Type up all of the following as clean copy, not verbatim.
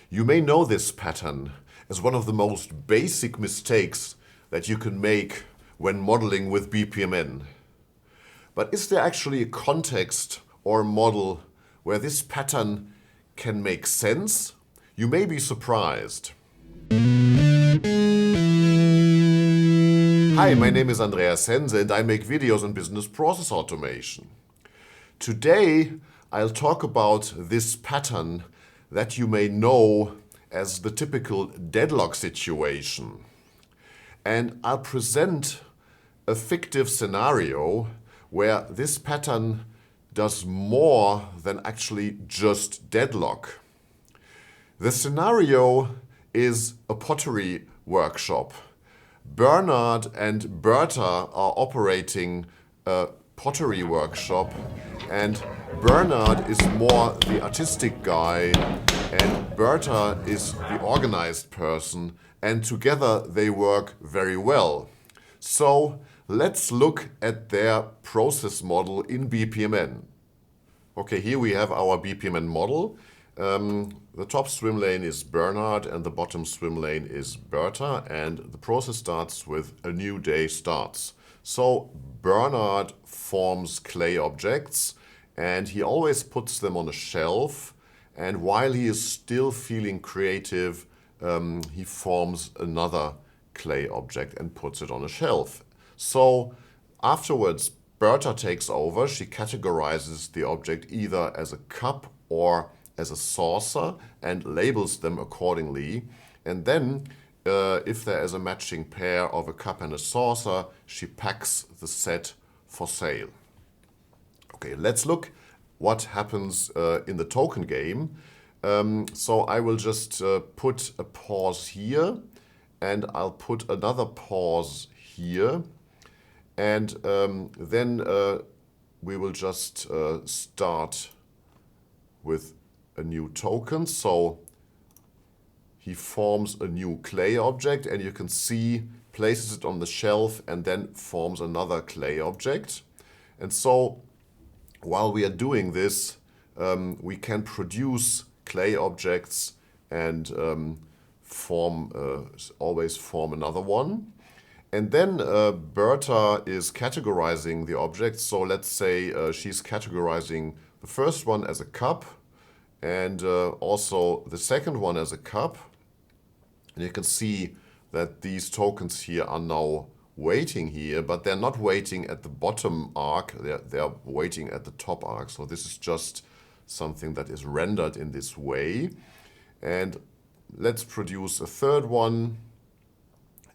You may know this pattern as one of the most basic mistakes that you can make when modeling with BPMN. But is there actually a context or a model where this pattern can make sense? You may be surprised. Hi, my name is Andreas Hense and I make videos on business process automation. Today I'll talk about this pattern that you may know as the typical deadlock situation. And I'll present a fictive scenario where this pattern does more than actually just deadlock. The scenario is a pottery workshop. Bernhard and Berta are operating a pottery workshop, and Bernhard is more the artistic guy and Berta is the organized person, and together they work very well. So let's look at their process model in BPMN. Okay, here we have our BPMN model. The top swim lane is Bernhard and the bottom swim lane is Berta, and the process starts with a new day starts. So Bernhard forms clay objects and he always puts them on a shelf, and while he is still feeling creative, he forms another clay object and puts it on a shelf. So afterwards Berta takes over. She categorizes the object either as a cup or as a saucer and labels them accordingly. And then if there is a matching pair of a cup and a saucer, she packs the set for sale. Okay, let's look what happens in the token game. So I will just put a pause here, and I'll put another pause here, and then we will just start with a new token. So he forms a new clay object, and you can see places it on the shelf and then forms another clay object. And so while we are doing this, we can produce clay objects and always form another one. And then Berta is categorizing the objects. So let's say she's categorizing the first one as a cup and also the second one as a cup. And you can see that these tokens here are now waiting here, but they're not waiting at the bottom arc, they're waiting at the top arc. So this is just something that is rendered in this way. And let's produce a third one,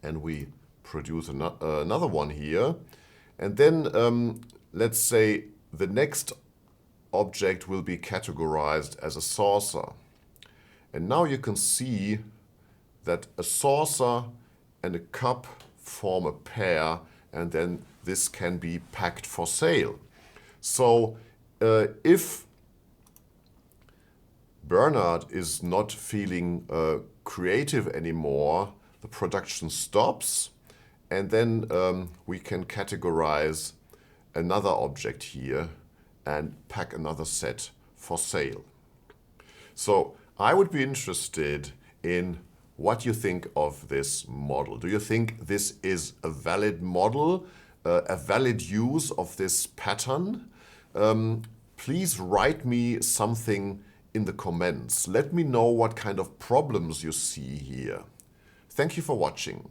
and we produce another one here. And then let's say the next object will be categorized as a saucer. And now you can see that a saucer and a cup form a pair, and then this can be packed for sale. So if Bernhard is not feeling creative anymore, the production stops, and then we can categorize another object here and pack another set for sale. So I would be interested in what you think of this model. Do you think this is a valid model, a valid use of this pattern? Please write me something in the comments. Let me know what kind of problems you see here. Thank you for watching.